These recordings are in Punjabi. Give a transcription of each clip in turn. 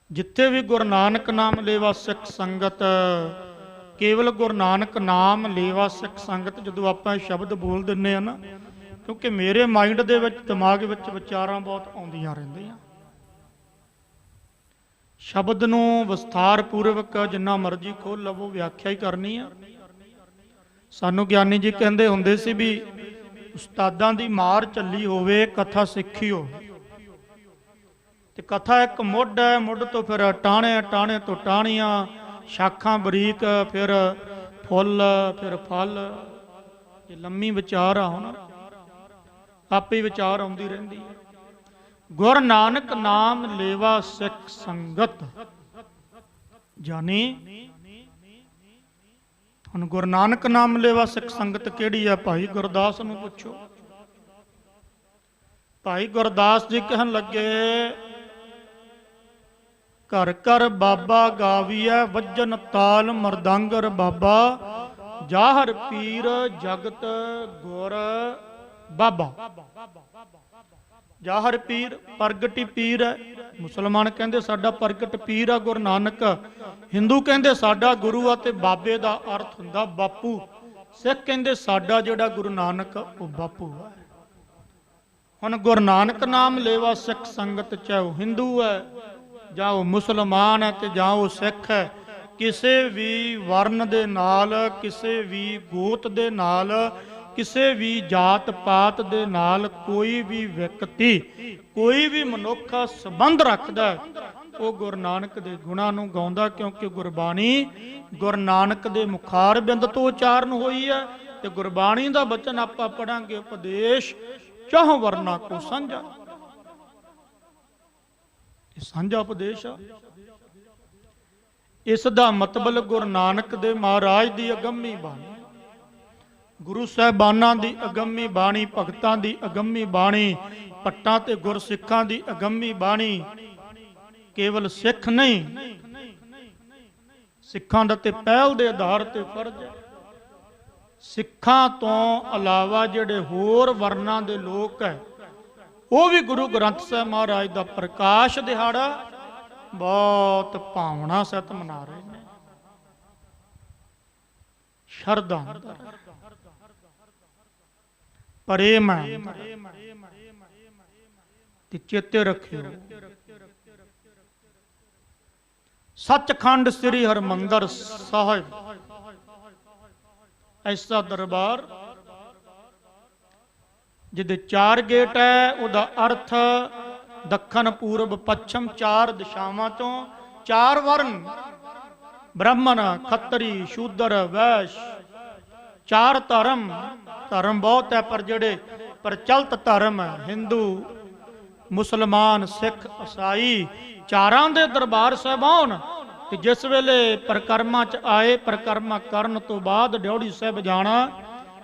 जिथे भी गुरु नानक नाम लेवा सिख संगत, केवल गुरु नानक नाम लेवा सिख संगत जदों आपां शब्द बोल दिंदे आ ना, क्योंकि मेरे माइंड दे विच दिमाग विच विचारां बहुत आउंदियां रहिंदियां। शब्द नूं विस्तार पूर्वक जिन्ना मर्जी खोल लवो, व्याख्या ही करनी आ। सानू ज्ञानी जी कहंदे हुंदे सी भी उस्तादां दी मार झल्ली होवे, कथा सिੱਖੀ होवे। ते कथा एक मुੱਢ है, मुੱਢ तो फिर टाणे, टाणे तो टाणियां, शाखां बरीक, फिर फुੱਲ, फिर फल। ये लम्मी विचार आ हुण आपे विचार आउंदी रहिंदी है। गुर नानक नाम लेवा सिख संगत, जानी हुण गुरु नानक नाम लेवा सिख संगत किहड़ी है? भाई गुरदास नूं पुछो। भाई गुरदास जी कहन लगे, घर घर बाबा गावीऐ वजन ताल मरदंगर बाबा, जाहर पीर जगत गुर बाबा। जाहर पीर प्रगटी पीर है। मुसलमान कहंदे साडा प्रगट पीर है गुरु नानक, हिंदू कहंदे साडा गुरु आ ते बाबे दा अर्थ हुंदा बापू, सिख कहंदे साडा जिहड़ा गुरु नानक वो बापू है। हुण गुरु नानक नाम लेवा सिख संगत, चाहे वो हिंदू है जां वो मुसलमान है ते जां वो सिख है, किसी भी वर्ण दे नाल, किसी भी गोत दे नाल, किसी भी जात पात दे नाल कोई भी व्यक्ति, कोई भी मनुख संबंध रखदा है, वो गुरु नानक दे गुणां नूं गाउंदा। क्योंकि गुरबाणी गुरु नानक दे मुखार बिंद तो उचारण होई है। ते गुरबाणी दा बचन आपां पढ़ांगे, उपदेश चाह वरना को साझा, साझा उपदेश आ। इस दा मतलब गुरु नानक दे महाराज दी अगम्मी बाणी, गुरु साहिबानां दी अगम्मी बाणी, भगतां दी अगम्मी बाणी, पट्टां ते गुरसिखां दी अगम्मी बाणी। केवल सिख नहीं, सिखां दा ते पहल दे आधार ते फर्ज है। सिखां तो अलावा जिहड़े होर वर्णां दे लोक है, वो भी गुरु ग्रंथ साहिब महाराज दा प्रकाश दिहाड़ा बहुत भावना सहित मना रहे हैं। शरधा प्रेम है ते चेते रखियो, सचखंड श्री हरमंदर साहिब ऐसा दरबार जिहदे 4 गेट है, उहदा अर्थ दक्षिण पूर्व पश्चिम 4 दिशावां तो 4 वर्ण, ब्राह्मण खत्तरी शूद्र वैश्य, 4 धर्म। धर्म बहुत है पर जिहड़े प्रचलित धर्म है, हिंदू मुसलमान सिख ईसाई, चारां दे दरबार साहिबान। ते जिस वेले परिक्रमा च आए, परिक्रमा करन तो बाद ड्योढ़ी साहिब जाना,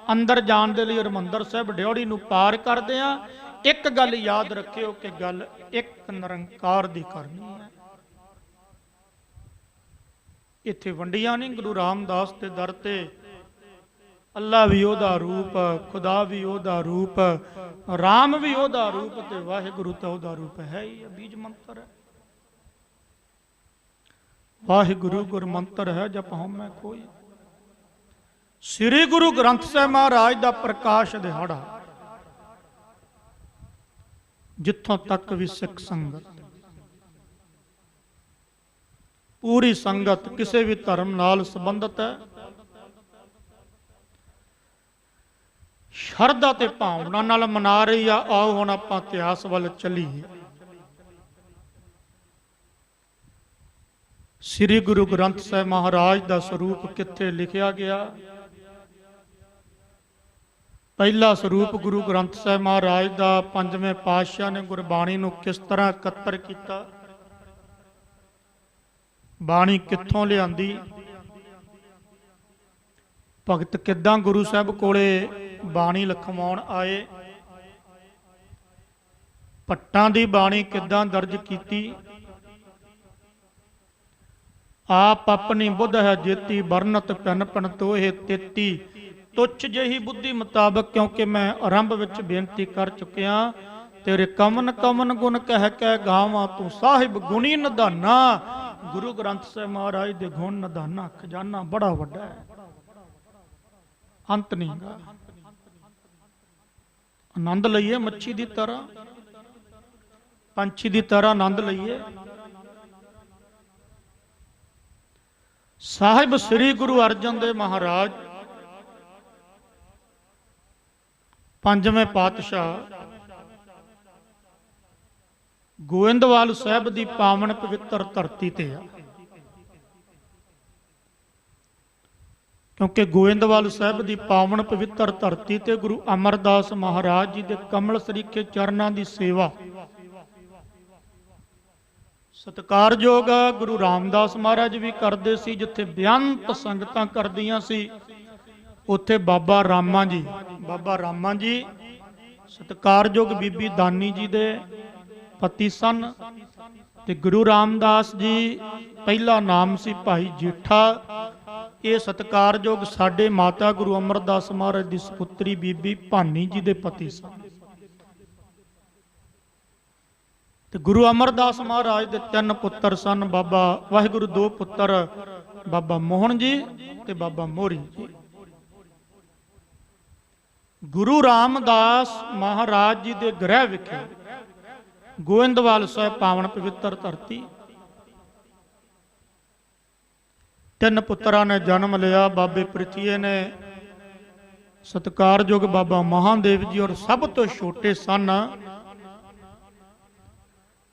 अंदर जाण दे लई हरमंदर साहिब ड्योढ़ी नूं पार करदे आ। एक गल याद रखियो कि गल एक निरंकार दी करनी है। इत्थे वंडियां नहीं, गुरु रामदास दे दर ते अल्लाह भी ओहदा रूप, खुदा भी ओहदा रूप, राम भी ओहदा रूप, ते वाहिगुरु ते ओहदा रूप है ही। बीज मंत्र है वाहिगुरु, गुरु मंत्र है जप हउमੈ कोई। श्री गुरु ग्रंथ साहिब महाराज दा प्रकाश दिहाड़ा, जिथों तक भी सिख संगत, पूरी संगत किसी भी धर्म नाल संबंधित है, शरधा ते भावना नाल मना रही आ। आओ हुण आपां इतिहास वल चलीए। श्री गुरु ग्रंथ साहिब महाराज दा स्वरूप कित्थे लिखिया गया? पहला स्वरूप गुरु ग्रंथ साहिब महाराज दा 5वें पातशाह ने गुरबाणी नूं किस तरह इकत्तर किया, बाणी कित्थों लिआंदी, भगत किद्दां गुरु साहिब कोले बाणी लिखवाउण आए, भट्टां दी बाणी किद्दां दर्ज कीती। आप अपनी बुद्ध है जेती, बरनत पिन पिन तोहे तेती, तुच्छ जही बुद्धि मुताबक। क्योंकि मैं आरंभ विच बेनती कर चुकिया तेरे कमन कमन गुण कह गावां, तू साहिब गुणी निधाना। गुरु ग्रंथ ਸਾਹਿਬ महाराज दे गुण निधाना खजाना बड़ा वड्डा है, अंत नहीं गा। आनंद लईए मच्छी की तरह, पंछी की तरह आनंद लईए। साहिब श्री गुरु अर्जन देव महाराज पंजवें पातशाह गोविंदवाल साहब की पावन पवित्र धरती ते आ, क्योंकि गोविंदवाल साहब की पावन पवित्र धरती ते गुरु अमरदास महाराज जी के कमल सरीखे चरणों की सेवा सत्कारयोग गुरु रामदास महाराज भी करते सी। जिथे बेअंत संगतां करदियां सी उत्थे बाबा रामा जी सत्कारयोग बीबी दानी जी दे पति सन। ते गुरु रामदास जी पहला नाम सी भाई जेठा। ये सत्कारयोग साडे माता गुरु अमरदास महाराज की सपुत्री बीबी भानी जी दे पति सन। ते गुरु अमरदास महाराज दे 3 पुत्र सन। बाबा वाहिगुरु 2 पुत्र बाबा मोहन जी ते बाबा मोहरी जी। गुरु रामदास महाराज जी दे गृह विखे गोविंदवाल साहब पावन पवित्र धरती 3 पुत्रां ने जन्म लिया। बाबे पृथ्वी ने सत्कारयोग बाबा महादेव जी और सब तो छोटे सन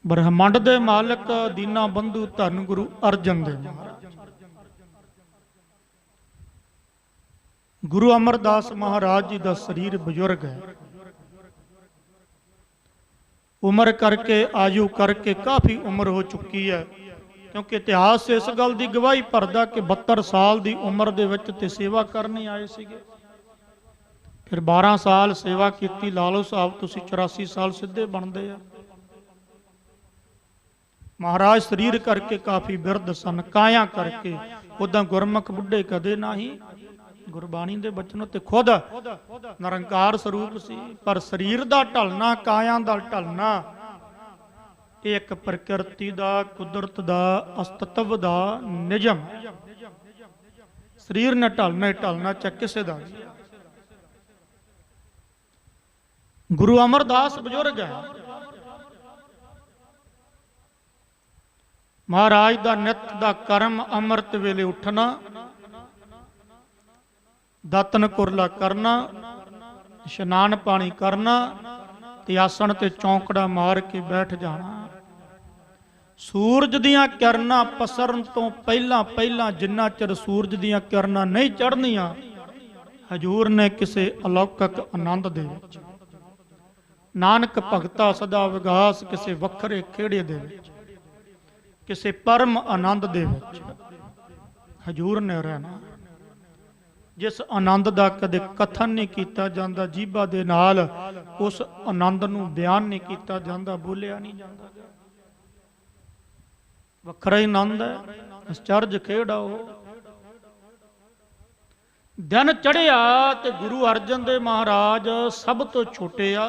ब्रह्मंड दे मालक दीना बंधु धन गुरु अर्जन देव महाराज। गुरु अमरदास महाराज जी का शरीर बुजुर्ग है, उम्र करके आयु करके काफ़ी उम्र हो चुकी है। क्योंकि इतिहास इस गल की गवाही भरदा कि 72 साल की उम्र दे विच ते सेवा करने आए सीगे। फिर 12 साल सेवा की। ला लो साहब तुसीं 84 साल सीधे बनते हैं। महाराज शरीर करके काफ़ी बिरध सन, काया करके। उदा गुरमुख बुढ़े कदे नहीं, गुरबाणी दे बचनों ते खुद निरंकार स्वरूप सी। पर शरीर दा ढलना, काया दा ढलना एक प्रकृति दा, कुदरत दा, अस्तित्व दा निजम। शरीर ने ढलना ही ढलना, चाहे किसे दा। गुरु अमरदास बुजुर्ग है। महाराज दा नित दा कर्म अमृत वेले उठना, दातन कुरला करना, इशनान पानी करना ते आसन ते चौंकड़ा मार के बैठ जाना। सूरज दियां किरणां पसरन तो पहला पहला जिन्ना चिर सूरज दियां किरणां नहीं चढ़नियां, हजूर ने किसे अलौकिक आनंद दे विच, नानक भगता सदा विगास किसे वखरे खेड़े दे विच, किसे परम आनंद दे विच हजूर ने रहना। जिस आनंद का कदे कथन नहीं किया जाता, जीभा दे नाल उस आनंद नूं बयान नहीं किया जाता, बोलिया नहीं जाता। वखरा ही आनंद है, अचरज खेड़ आ। दिन चढ़िया ते गुरु अर्जन देव महाराज सब तो छोटे आ।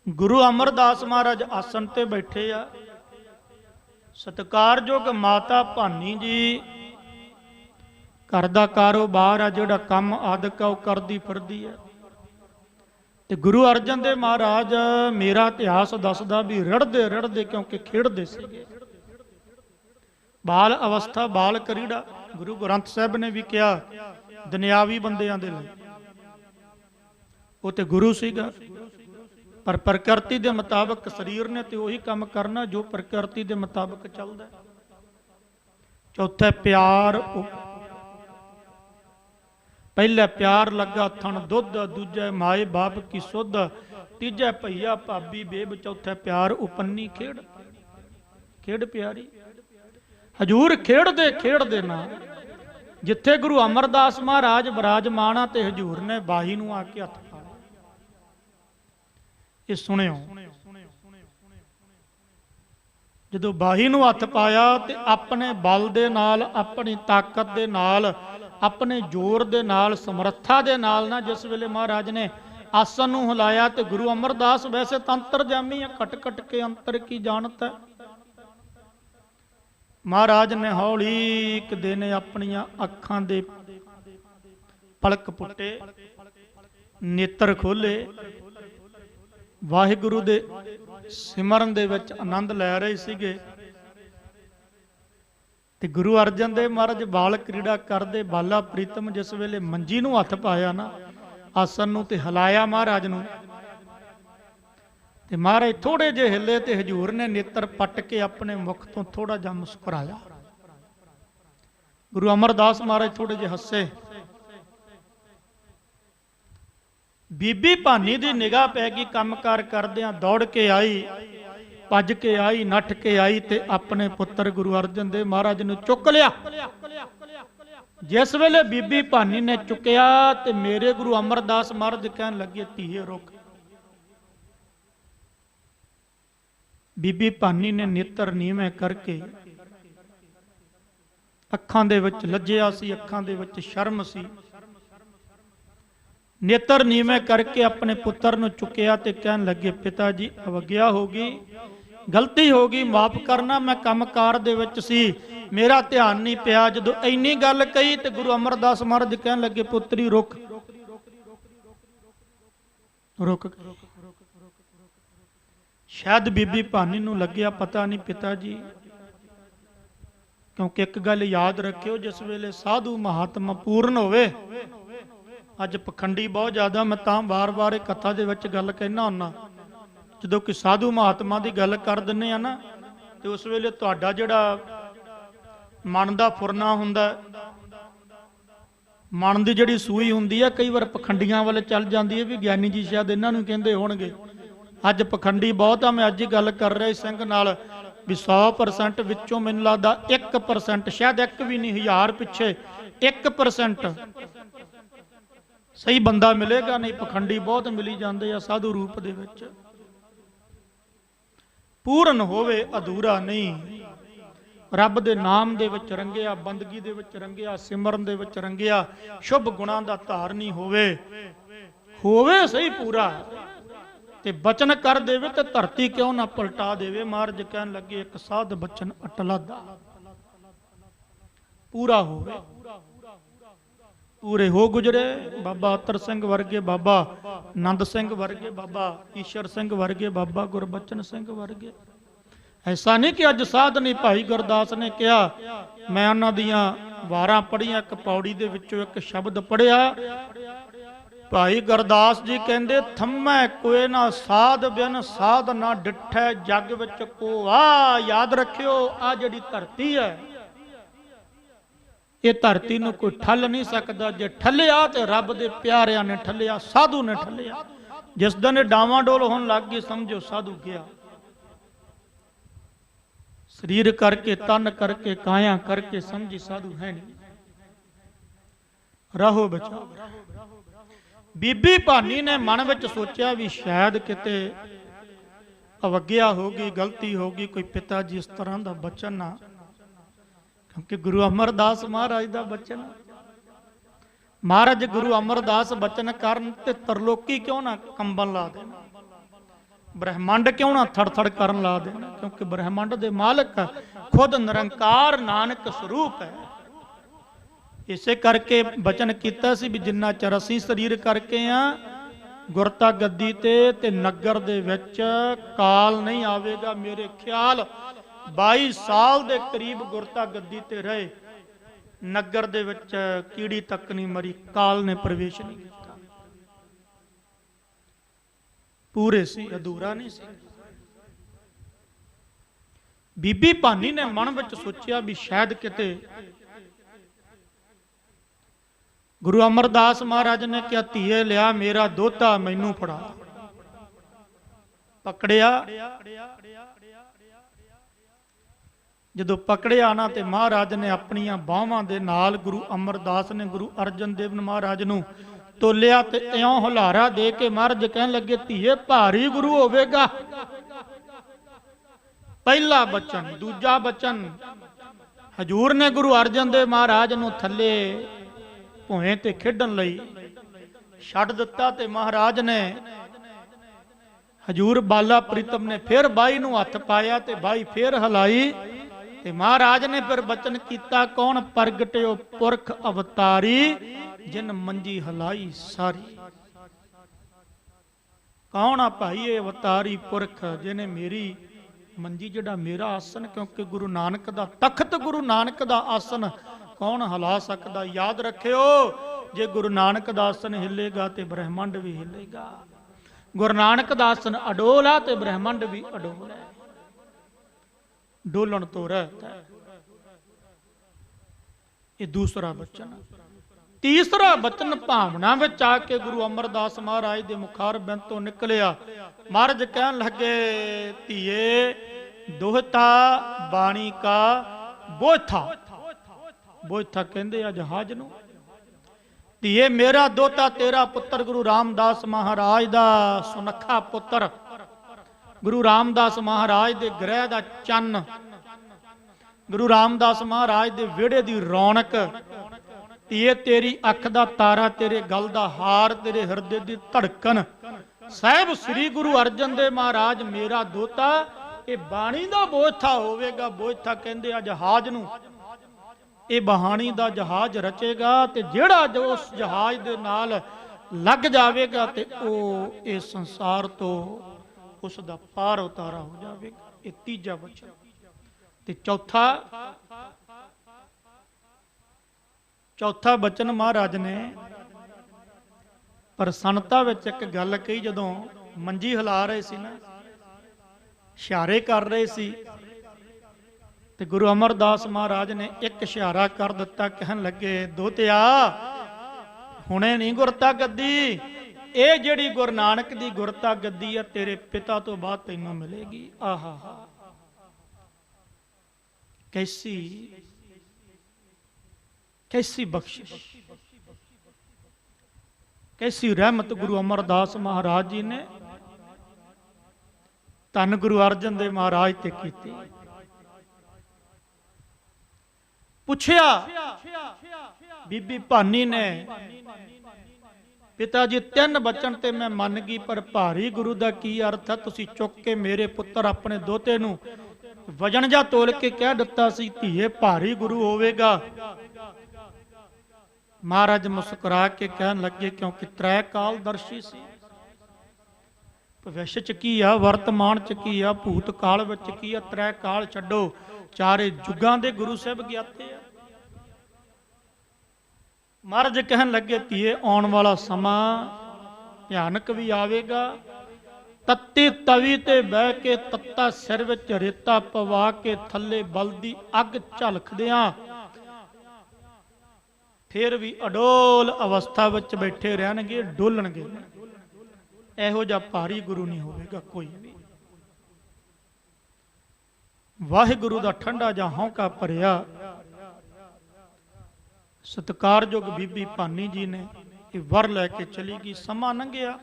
गुरु अमरदास महाराज आसन ते बैठे आ। सत्कारयोग माता भानी जी घर का कारोबार आ, जिहड़ा काम आदक आ, करदी फिरदी है। ते गुरु अर्जन देव महाराज मेरा इतिहास दसदा भी रड़दे रड़दे, क्योंकि खेड़दे सीगे। बाल अवस्था बाल करीड़ा गुरु ग्रंथ साहब ने भी कहा दुनियावी बंदियां दे लई, वो ते गुरु सीगा। पर प्रकृति के मुताबिक शरीर ने तो उही काम करना जो प्रकृति के मुताबिक चलता है। चौथा प्यार, पहले प्यार लगा थन दुध, दूजा माए बाप की सुध, तीजा भैया भाभी बेब, चौथा प्यार उपन्नी खेड़। खेड़ प्यारी हजूर खेड़ दे ना। जिथे गुरु अमरदास महाराज विराजमान ते हजूर ने बाही नूं आके हथ पाया। ये सुनियो, जदों बाही नूं हथ पाया ते अपने बल दे नाल, अपनी ताकत दे नाल, अपने जोर दे नाल, समर्था दे नाल ना जिस वेले महाराज ने ਆਸਨ ਨੂੰ ਹਿਲਾਇਆ ਤੇ ਗੁਰੂ ਅਮਰਦਾਸ ਵੈਸੇ ਤਾਂ ਅੰਤਰਜਾਮੀ ਆ, ਘਟ ਘਟ ਕੇ ਅੰਤਰ ਕੀ ਜਾਣਤਾ। ਮਹਾਰਾਜ ਨੇ ਹੌਲੀ ਇੱਕ ਦਿਨ ਆਪਣੀਆਂ ਅੱਖਾਂ ਦੇ ਪਲਕ ਪੁੱਟੇ, ਨੇਤਰ ਖੋਲੇ, ਵਾਹਿਗੁਰੂ ਦੇ ਸਿਮਰਨ ਦੇ ਵਿੱਚ ਆਨੰਦ ਲੈ ਰਹੇ ਸੀਗੇ। ਤੇ ਗੁਰੂ ਅਰਜਨ ਦੇਵ ਮਹਾਰਾਜ ਬਾਲ ਕ੍ਰੀੜਾ ਕਰਦੇ, ਬਾਲਾ ਪ੍ਰੀਤਮ ਜਿਸ ਵੇਲੇ ਮੰਜੀ ਨੂੰ ਹੱਥ ਪਾਇਆ ਨਾ, ਆਸਨ ਨੂੰ, ਤੇ ਹਿਲਾਇਆ ਮਹਾਰਾਜ ਨੂੰ, ਤੇ ਮਹਾਰਾਜ ਥੋੜੇ ਜਿਹੇ ਹਿੱਲੇ ਤੇ ਹਜੂਰ ਨੇ ਨੇਤਰ ਪੱਟ ਕੇ ਆਪਣੇ ਮੁਖ ਤੋਂ ਥੋੜਾ ਜਿਹਾ ਮੁਸਕਰਾਇਆ। ਗੁਰੂ ਅਮਰਦਾਸ ਮਹਾਰਾਜ ਥੋੜੇ ਜਿਹੇ ਹੱਸੇ। ਬੀਬੀ ਭਾਨੀ ਦੀ ਨਿਗਾਹ ਪੈ ਗਈ, ਕੰਮਕਾਰ ਕਰਦਿਆਂ ਦੌੜ ਕੇ ਆਈ, ਭੱਜ ਕੇ ਆਈ, ਨੱਠ ਕੇ ਆਈ ਤੇ ਆਪਣੇ ਪੁੱਤਰ ਗੁਰੂ ਅਰਜਨ ਦੇਵ ਮਹਾਰਾਜ ਨੂੰ ਚੁੱਕ ਲਿਆ। ਜਿਸ ਵੇਲੇ ਬੀਬੀ ਭਾਨੀ ਨੇ ਚੁੱਕਿਆ ਤੇ ਮੇਰੇ ਗੁਰੂ ਅਮਰਦਾਸ ਮਹਾਰਾਜ ਕਹਿਣ ਲੱਗੇ, ਧੀਏ ਰੁਕ। ਬੀਬੀ ਭਾਨੀ ਨੇ ਨੇਤਰ ਨੀਵੇਂ ਕਰਕੇ, ਅੱਖਾਂ ਦੇ ਵਿੱਚ ਲੱਜਿਆ ਸੀ, ਅੱਖਾਂ ਦੇ ਵਿੱਚ ਸ਼ਰਮ ਸੀ, ਨੇਤਰ ਨੀਵੇਂ ਕਰਕੇ ਆਪਣੇ ਪੁੱਤਰ ਨੂੰ ਚੁੱਕਿਆ ਤੇ ਕਹਿਣ ਲੱਗੇ, ਪਿਤਾ ਜੀ ਅਵਗਿਆ ਹੋ ਗਈ, ਗਲਤੀ ਹੋ ਗਈ, ਮਾਫ ਕਰਨਾ, ਮੈਂ ਕੰਮਕਾਰ ਦੇ ਵਿੱਚ ਸੀ, ਮੇਰਾ ਧਿਆਨ ਨਹੀਂ ਪਿਆ। ਜਦੋਂ ਇੰਨੀ ਗੱਲ ਕਹੀ ਤੇ ਗੁਰੂ ਅਮਰਦਾਸ ਮਹਾਰਾਜ ਕਹਿਣ ਲੱਗੇ, ਪੁੱਤਰੀ ਰੁਕ ਰੁਕ। ਸ਼ਾਇਦ ਬੀਬੀ ਭਾਨੀ ਨੂੰ ਲੱਗਿਆ ਪਤਾ ਨਹੀਂ ਪਿਤਾ ਜੀ, ਕਿਉਂਕਿ ਇੱਕ ਗੱਲ ਯਾਦ ਰੱਖਿਓ, ਜਿਸ ਵੇਲੇ ਸਾਧੂ ਮਹਾਤਮਾ ਪੂਰਨ ਹੋਵੇ, ਅੱਜ ਪਖੰਡੀ ਬਹੁਤ ਜ਼ਿਆਦਾ, ਮੈਂ ਤਾਂ ਵਾਰ-ਵਾਰ ਇਹ ਕਥਾ ਦੇ ਵਿੱਚ ਗੱਲ ਕਹਿਣਾ ਹੁੰਨਾ, ਜਦੋਂ ਕੋਈ ਸਾਧੂ ਮਹਾਤਮਾ ਦੀ ਗੱਲ ਕਰ ਦਿੰਨੇ ਆ ਨਾ, ਤੇ ਉਸ ਵੇਲੇ ਤੁਹਾਡਾ ਜਿਹੜਾ ਮਨ ਦਾ ਫੁਰਨਾ ਹੁੰਦਾ, ਮਨ ਦੀ ਜਿਹੜੀ ਸੂਈ ਹੁੰਦੀ ਹੈ, ਕਈ ਵਾਰ ਪਖੰਡੀਆਂ ਵੱਲ ਚੱਲ ਜਾਂਦੀ ਹੈ ਵੀ ਗਿਆਨੀ ਜੀ ਸ਼ਾਇਦ ਇਹਨਾਂ ਨੂੰ ਕਹਿੰਦੇ ਹੋਣਗੇ। ਅੱਜ ਪਖੰਡੀ ਬਹੁਤ ਆ। ਮੈਂ ਅੱਜ ਹੀ ਗੱਲ ਕਰ ਰਿਹਾ ਸਿੰਘ ਨਾਲ ਵੀ 100% ਵਿੱਚੋਂ ਮੈਨੂੰ ਲੱਗਦਾ 1%, ਸ਼ਾਇਦ ਇੱਕ ਵੀ ਨਹੀਂ, 1000 ਪਿੱਛੇ 1% ਸਹੀ ਬੰਦਾ ਮਿਲੇਗਾ, ਨਹੀਂ ਪਖੰਡੀ ਬਹੁਤ ਮਿਲੀ ਜਾਂਦੇ ਆ ਸਾਧੂ ਰੂਪ ਦੇ ਵਿੱਚ। ਪੂਰਨ ਹੋਵੇ ਅਧੂਰਾ ਨਹੀਂ, ਰੱਬ ਦੇ ਨਾਮ ਦੇ ਵਿੱਚ ਰੰਗਿਆ, ਬੰਦਗੀ ਦੇ ਵਿੱਚ ਰੰਗਿਆ, ਸਿਮਰਨ ਦੇ ਵਿੱਚ ਰੰਗਿਆ, ਸ਼ੁਭ ਗੁਣਾਂ ਦਾ ਧਾਰਨੀ ਹੋਵੇ ਸਹੀ ਪੂਰਾ, ਤੇ ਬਚਨ ਕਰ ਦੇਵੇ ਤੇ ਧਰਤੀ ਕਿਉਂ ਨਾ ਪਲਟਾ ਦੇਵੇ। ਮਹਾਰਾਜ ਕਹਿਣ ਲੱਗੇ, ਇੱਕ ਸਾਧ ਬਚਨ ਅਟਲਾਦਾ, ਪੂਰਾ ਹੋਵੇ। ਪੂਰੇ ਹੋ ਗੁਜਰੇ ਬਾਬਾ ਅਤਰ ਸਿੰਘ ਵਰਗੇ, ਬਾਬਾ ਆਨੰਦ ਸਿੰਘ ਵਰਗੇ, ਬਾਬਾ ਈਸ਼ਰ ਸਿੰਘ ਵਰਗੇ, ਬਾਬਾ ਗੁਰਬਚਨ ਸਿੰਘ ਵਰਗੇ। ਐਸਾ ਨਹੀਂ ਕਿ ਅੱਜ ਸਾਧ ਨਹੀਂ, ਭਾਈ ਗੁਰਦਾਸ ਨੇ ਕਿਹਾ, ਮੈਂ ਉਹਨਾਂ ਦੀਆਂ ਵਾਰਾਂ ਪੜ੍ਹੀਆਂ, ਇੱਕ ਪੌੜੀ ਦੇ ਵਿੱਚੋਂ ਇੱਕ ਸ਼ਬਦ ਪੜ੍ਹਿਆ, ਭਾਈ ਗੁਰਦਾਸ ਜੀ ਕਹਿੰਦੇ, ਥੰਮੈ ਕੋਏ ਨਾ ਸਾਧ ਬਿਨ ਸਾਧ ਨਾ ਡਿਠੈ ਜਗ ਵਿੱਚ ਕੋ। ਆ ਯਾਦ ਰੱਖਿਓ, ਆ ਜਿਹੜੀ ਧਰਤੀ ਹੈ, ਇਹ ਧਰਤੀ ਨੂੰ ਕੋਈ ਠੱਲ ਨਹੀਂ ਸਕਦਾ। ਜੇ ਠੱਲਿਆ ਤੇ ਰੱਬ ਦੇ ਪਿਆਰਿਆਂ ਨੇ ਠੱਲਿਆ, ਸਾਧੂ ਨੇ ਠੱਲਿਆ। ਜਿਸ ਦਿਨ ਡਾਵਾਂ ਡੋਲ ਹੋਣ ਲੱਗ ਗਈ, ਸਮਝੋ ਸਾਧੂ ਗਿਆ। ਸਰੀਰ ਕਰਕੇ, ਤਨ ਕਰਕੇ, ਕਾਇਆ ਕਰਕੇ, ਸਮਝੀ ਸਾਧੂ ਹੈ ਨਹੀਂ। ਰਹੋ ਬਚਾਓ। ਬੀਬੀ ਭਾਨੀ ਨੇ ਮਨ ਵਿੱਚ ਸੋਚਿਆ ਵੀ ਸ਼ਾਇਦ ਕਿਤੇ ਅਵਗਿਆ ਹੋ ਗਈ, ਗਲਤੀ ਹੋ ਗਈ, ਕੋਈ ਪਿਤਾ ਜੀ ਇਸ ਤਰ੍ਹਾਂ ਦਾ ਬਚਨ ਨਾ, ਕਿਉਂਕਿ ਗੁਰੂ ਅਮਰਦਾਸ ਮਹਾਰਾਜ ਦਾ ਬਚਨ। ਮਹਾਰਾਜ ਗੁਰੂ ਅਮਰਦਾਸ ਬਚਨ ਕਰਨ ਤੇ ਤਰਲੋਕੀ ਕਿਉਂ ਨਾ ਕੰਬਣ ਲਾ ਦੇਣ, ਬ੍ਰਹਿਮੰਡ ਕਿਉਂ ਨਾ ਥੜ-ਥੜ ਕਰਨ ਲਾ ਦੇਣ, ਕਿਉਂਕਿ ਬ੍ਰਹਿਮੰਡ ਦੇ ਮਾਲਕ ਖੁਦ ਨਿਰੰਕਾਰ ਨਾਨਕ ਸਰੂਪ ਹੈ। ਇਸੇ ਕਰਕੇ ਬਚਨ ਕੀਤਾ ਸੀ ਵੀ ਜਿੰਨਾ ਚਿਰ ਅਸੀਂ ਸਰੀਰ ਕਰਕੇ ਆ, ਗੁਰਤਾ ਗੱਦੀ ਤੇ ਨਗਰ ਦੇ ਵਿੱਚ ਕਾਲ ਨਹੀਂ ਆਵੇਗਾ। ਮੇਰੇ ਖਿਆਲ 22 ਸਾਲ ਦੇ ਕਰੀਬ ਗੁਰਤਾ ਗੱਦੀ ਤੇ ਰਹੇ, ਨਗਰ ਦੇ ਵਿੱਚ ਕੀੜੀ ਤੱਕ ਨਹੀਂ ਮਰੀ, ਕਾਲ ਨੇ ਪ੍ਰਵੇਸ਼ ਨਹੀਂ ਕੀਤਾ। ਪੂਰੇ ਸੀ, ਅਧੂਰਾ ਨਹੀਂ ਸੀ। ਬੀਬੀ ਭਾਨੀ ਨੇ ਮਨ ਵਿੱਚ ਸੋਚਿਆ ਵੀ ਸ਼ਾਇਦ ਕਿਤੇ ਗੁਰੂ ਅਮਰਦਾਸ ਮਹਾਰਾਜ ਨੇ ਕਿਹਾ, ਧੀਏ ਲਿਆ ਮੇਰਾ ਦੋਹਤਾ, ਮੈਨੂੰ ਫੜਾ। ਪਕੜਿਆ, ਜਦੋਂ ਪਕੜਿਆ ਨਾ ਤੇ ਮਹਾਰਾਜ ਨੇ ਆਪਣੀਆਂ ਬਾਹਾਂ ਦੇ ਨਾਲ, ਗੁਰੂ ਅਮਰਦਾਸ ਨੇ ਗੁਰੂ ਅਰਜਨ ਦੇਵ ਮਹਾਰਾਜ ਨੂੰ ਤੋਲਿਆ ਤੇ ਇਉਂ ਹੁਲਾਰਾ ਦੇ ਕੇ ਮਹਾਰਾਜ ਕਹਿਣ ਲੱਗੇ, ਧੀਏ ਭਾਰੀ ਗੁਰੂ ਹੋਵੇਗਾ। ਪਹਿਲਾ ਬਚਨ। ਦੂਜਾ ਬਚਨ, ਹਜੂਰ ਨੇ ਗੁਰੂ ਅਰਜਨ ਦੇਵ ਮਹਾਰਾਜ ਨੂੰ ਥੱਲੇ ਭੋਏ ਤੇ ਖੇਡਣ ਲਈ ਛੱਡ ਦਿੱਤਾ ਤੇ ਮਹਾਰਾਜ ਨੇ ਹਜੂਰ ਬਾਲਾ ਪ੍ਰੀਤਮ ਨੇ ਫਿਰ ਬਾਈ ਨੂੰ ਹੱਥ ਪਾਇਆ ਤੇ ਬਾਈ ਫਿਰ ਹਲਾਈ ਤੇ ਮਹਾਰਾਜ ਨੇ ਫਿਰ ਬਚਨ ਕੀਤਾ, ਕੌਣ ਪ੍ਰਗਟਿਓ ਪੁਰਖ ਅਵਤਾਰੀ ਜਿਨ ਮੰਜੀ ਹਲਾਈ ਸਾਰੀ। ਕੌਣ ਆ ਭਾਈ ਇਹ ਅਵਤਾਰੀ ਪੁਰਖ ਜਿਹਨੇ ਮੇਰੀ ਮੰਜੀ, ਜਿਹੜਾ ਮੇਰਾ ਆਸਨ, ਕਿਉਂਕਿ ਗੁਰੂ ਨਾਨਕ ਦਾ ਤਖਤ, ਗੁਰੂ ਨਾਨਕ ਦਾ ਆਸਨ ਕੌਣ ਹਿਲਾ ਸਕਦਾ। ਯਾਦ ਰੱਖਿਓ, ਜੇ ਗੁਰੂ ਨਾਨਕ ਦਾ ਆਸਨ ਹਿੱਲੇਗਾ ਤੇ ਬ੍ਰਹਿਮੰਡ ਵੀ ਹਿੱਲੇਗਾ। ਗੁਰੂ ਨਾਨਕ ਦਾ ਆਸਨ ਅਡੋਲ ਆ ਤੇ ਬ੍ਰਹਿਮੰਡ ਵੀ ਅਡੋਲ ਹੈ, ਡੋਲਣ ਤੋਂ ਰਹਿਤ ਹੈ। ਇਹ ਦੂਸਰਾ ਬਚਨ। ਤੀਸਰਾ ਬਚਨ ਭਾਵਨਾ ਵਿੱਚ ਆ ਕੇ ਗੁਰੂ ਅਮਰਦਾਸ ਮਹਾਰਾਜ ਦੇ ਮੁਖਾਰ ਬਿੰਦ ਤੋਂ ਨਿਕਲਿਆ। ਮਹਾਰਾਜ ਕਹਿਣ ਲੱਗੇ, ਧੀਏ ਦੋਹਤਾ ਬਾਣੀ ਕਾ ਬੋਥਾ। ਬੋਥਾ ਕਹਿੰਦੇ ਆ ਜਹਾਜ਼ ਨੂੰ। ਧੀਏ ਮੇਰਾ ਦੋਤਾ ਤੇਰਾ ਪੁੱਤਰ ਗੁਰੂ ਰਾਮਦਾਸ ਮਹਾਰਾਜ ਦਾ ਸੁਨੱਖਾ ਪੁੱਤਰ, ਗੁਰੂ ਰਾਮਦਾਸ ਮਹਾਰਾਜ ਦੇ ਗ੍ਰਹਿ ਦਾ ਚੰਨ, ਗੁਰੂ ਰਾਮਦਾਸ ਮਹਾਰਾਜ ਦੇ ਵਿਹੜੇ ਦੀ ਰੌਣਕ, ਧੀਏ ਤੇਰੀ ਅੱਖ ਦਾ ਤਾਰਾ, ਤੇਰੇ ਗਲ ਦਾ ਹਾਰ, ਤੇਰੇ ਹਿਰਦੇ ਦੀ ਧੜਕਨ, ਸਾਹਿਬ ਸ੍ਰੀ ਗੁਰੂ ਅਰਜਨ ਦੇਵ ਮਹਾਰਾਜ ਮੇਰਾ ਦੋਤਾ, ਇਹ ਬਾਣੀ ਦਾ ਬੋਝਾ ਹੋਵੇਗਾ। ਬੋਝਾ ਕਹਿੰਦੇ ਆ ਜਹਾਜ਼ ਨੂੰ। ਇਹ ਬਹਾਣੀ ਦਾ ਜਹਾਜ਼ ਰਚੇਗਾ ਤੇ ਜਿਹੜਾ ਜੋ ਉਸ ਜਹਾਜ਼ ਦੇ ਨਾਲ ਲੱਗ ਜਾਵੇਗਾ ਤੇ ਉਹ ਇਹ ਸੰਸਾਰ ਤੋਂ ਉਸ ਦਾ ਪਾਰ ਉਤਾਰਾ ਹੋ ਜਾਵੇਗਾ। ਇਹ ਤੀਜਾ ਵਚਨ। ਤੇ ਚੌਥਾ ਬਚਨ ਮਹਾਰਾਜ ਨੇ ਪ੍ਰਸੰਨਤਾ ਵਿੱਚ ਇੱਕ ਗੱਲ ਕਹੀ। ਜਦੋਂ ਮੰਜੀ ਹਿਲਾ ਰਹੇ ਸੀ ਨਾ, ਇਸ਼ਾਰੇ ਕਰ ਰਹੇ ਸੀ, ਤੇ ਗੁਰੂ ਅਮਰਦਾਸ ਮਹਾਰਾਜ ਨੇ ਇੱਕ ਇਸ਼ਾਰਾ ਕਰ ਦਿੱਤਾ। ਕਹਿਣ ਲੱਗੇ, ਦੋਤਿਆ ਹੁਣੇ ਨਹੀਂ ਗੁਰਤਾ ਗੱਦੀ, ਇਹ ਜਿਹੜੀ ਗੁਰੂ ਨਾਨਕ ਦੀ ਗੁਰਤਾ ਗੱਦੀ ਆ ਤੇਰੇ ਪਿਤਾ ਤੋਂ ਬਾਅਦ ਤੈਨੂੰ ਮਿਲੇਗੀ। ਆਹਾ ਹਾ, कैसी बख्शिश, कैसी रहमत गुरु अमरदास महाराज जी ने धन गुरु अर्जन देव महाराज ते कीती। पुछया बीबी भानी ने, पिता जी तीन बचन ते मैं मन गई, पर भारी गुरु दा की अर्थ है? तुसी चुक के मेरे पुत्र अपने दोते नू वजन जा तोल के कह दिता सी, धीए भारी गुरु होवेगा। महाराज मुस्कुरा के कहन लगे, क्योंकि त्रै काल दर्शी सी। भविष्य च की आ, वर्तमान च की आ, भूत काल विच की आ। त्रै काल छड्डो, चारे जुगां दे गुरु साहब ज्ञाते आ। महाराज कहन लगे, धीए आउण वाला समा भयानक भी आवेगा। तत्ती तवी ते बह के तत्ता सिर विच रेता पवा के थल्ले बलदी अग झलकदियां फिर भी अडोल अवस्था विच बैठे रहणगे, डोलणगे। इहो जिहा भारी गुरु नहीं होवेगा कोई भी। वाहिगुरु दा ठंडा जा हौंका भरिया सत्कारयोग बीबी भानी जी ने ये वर लैके चली गई। समा लंघिया।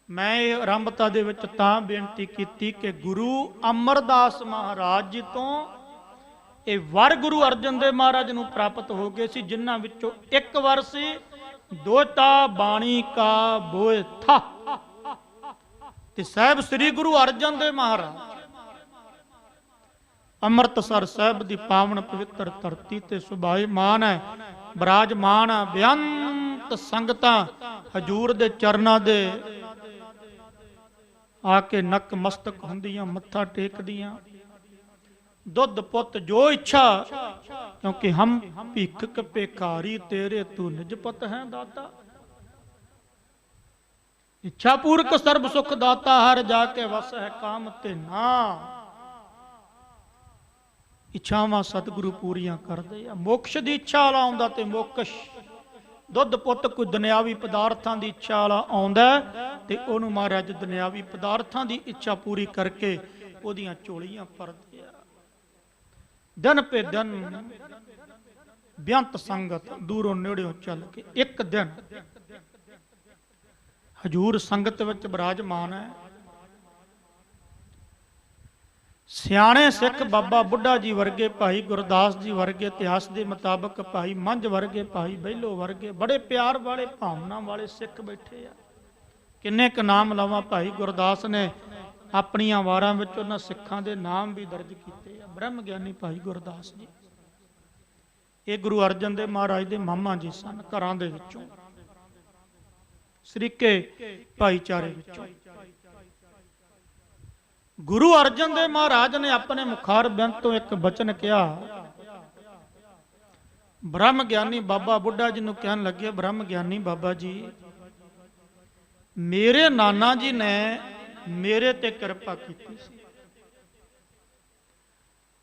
मैं आरंभता दे विच तां बेनती कीती कि गुरु अमरदास महाराज जी तो ये वर गुरु अर्जन देव महाराज नूं प्राप्त हो गए सी, जिन्हां विचों एक वर सी दोता बाणी का बोए था। ते साहिब श्री गुरु अर्जन देव महाराज अमृतसर साहिब दी पावन पवित्र धरती ते सुभाईमान है, विराजमान है। बेअंत संगतां हजूर दे चरनां दे आके नक मस्तक हुंदियां, मत्था टेकदियां। दुध पुत जो इच्छा, क्योंकि हम भिखक भिखारी तेरे तू निजपत है दाता। इच्छा पूर्वक सर्ब सुख दाता, हर जाके वस है काम ते ना। इच्छावां सतगुरु पूरियां करदे आ। मोक्ष दी इच्छा वाला आउंदा ते मोक्ष, दुध पुत कोई दुनियावी पदार्थां दी इच्छा वाला आउंदा ते ओनू महाराज दुनियावी पदार्थां दी इच्छा पूरी करके ओदियां चोलियां भरदे आ। दिन पे दिन बेअंत संगत दूरों नेड़ों चल के एक दिन हजूर संगत विच विराजमान है। ਸਿਆਣੇ ਸਿੱਖ ਬਾਬਾ ਬੁੱਢਾ ਜੀ ਵਰਗੇ, ਭਾਈ ਗੁਰਦਾਸ ਜੀ ਵਰਗੇ, ਇਤਿਹਾਸ ਦੇ ਮੁਤਾਬਕ ਭਾਈ ਮੰਝ ਵਰਗੇ, ਭਾਈ ਬਹਿਲੋ ਵਰਗੇ ਬੜੇ ਪਿਆਰ ਵਾਲੇ ਭਾਵਨਾ ਵਾਲੇ ਸਿੱਖ ਬੈਠੇ ਆ। ਕਿੰਨੇ ਕੁ ਨਾਮ ਲਵਾਂ। ਭਾਈ ਗੁਰਦਾਸ ਨੇ ਆਪਣੀਆਂ ਵਾਰਾਂ ਵਿੱਚ ਉਹਨਾਂ ਸਿੱਖਾਂ ਦੇ ਨਾਮ ਵੀ ਦਰਜ ਕੀਤੇ ਆ। ਬ੍ਰਹਮ ਗਿਆਨੀ ਭਾਈ ਗੁਰਦਾਸ ਜੀ, ਇਹ ਗੁਰੂ ਅਰਜਨ ਦੇਵ ਮਹਾਰਾਜ ਦੇ ਮਾਮਾ ਜੀ ਸਨ। ਘਰਾਂ ਦੇ ਵਿੱਚੋਂ, ਸਰੀਕੇ ਭਾਈਚਾਰੇ ਵਿੱਚੋਂ ਗੁਰੂ ਅਰਜਨ ਦੇਵ ਮਹਾਰਾਜ ਨੇ ਆਪਣੇ ਮੁਖਾਰ ਬਿੰਦ ਤੋਂ ਇੱਕ ਬਚਨ ਕਿਹਾ। ਬ੍ਰਹਮ ਗਿਆਨੀ ਬਾਬਾ ਬੁੱਢਾ ਜੀ ਨੂੰ ਕਹਿਣ ਲੱਗੇ, ਬ੍ਰਹਮ ਗਿਆਨੀ ਬਾਬਾ ਜੀ, ਮੇਰੇ ਨਾਨਾ ਜੀ ਨੇ ਮੇਰੇ ਤੇ ਕਿਰਪਾ ਕੀਤੀ ਸੀ,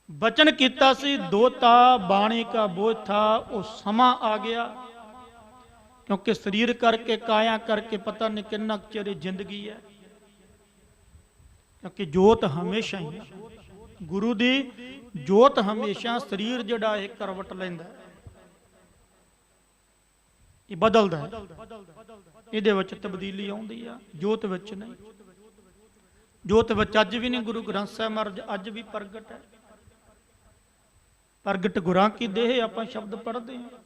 ਬਚਨ ਕੀਤਾ ਸੀ, ਦੋਤਾ ਬਾਣੀ ਕਾ ਬੋਝ ਥਾ, ਉਹ ਸਮਾਂ ਆ ਗਿਆ। ਕਿਉਂਕਿ ਸਰੀਰ ਕਰਕੇ, ਕਾਇਆ ਕਰਕੇ ਪਤਾ ਨਹੀਂ ਕਿੰਨਾ ਚਿਰ ਜ਼ਿੰਦਗੀ ਹੈ। ਕਿਉਂਕਿ ਜੋਤ ਹਮੇਸ਼ਾ ਹੀ, ਗੁਰੂ ਦੀ ਜੋਤ ਹਮੇਸ਼ਾ, ਸਰੀਰ ਜਿਹੜਾ ਇਹ ਕਰਵਟ ਲੈਂਦਾ, ਇਹ ਬਦਲਦਾ ਹੈ, ਇਹਦੇ ਵਿੱਚ ਤਬਦੀਲੀ ਆਉਂਦੀ ਆ, ਜੋਤ ਵਿੱਚ ਨਹੀਂ। ਜੋਤ ਵਿੱਚ ਅੱਜ ਵੀ ਨਹੀਂ ਗੁਰੂ ਗ੍ਰੰਥ ਸਾਹਿਬ ਮਹਾਰਾਜ ਅੱਜ ਵੀ ਪ੍ਰਗਟ ਹੈ। ਪ੍ਰਗਟ ਗੁਰਾਂ ਕੀ ਦੇਹ, ਆਪਾਂ ਸ਼ਬਦ ਪੜ੍ਹਦੇ ਹਾਂ।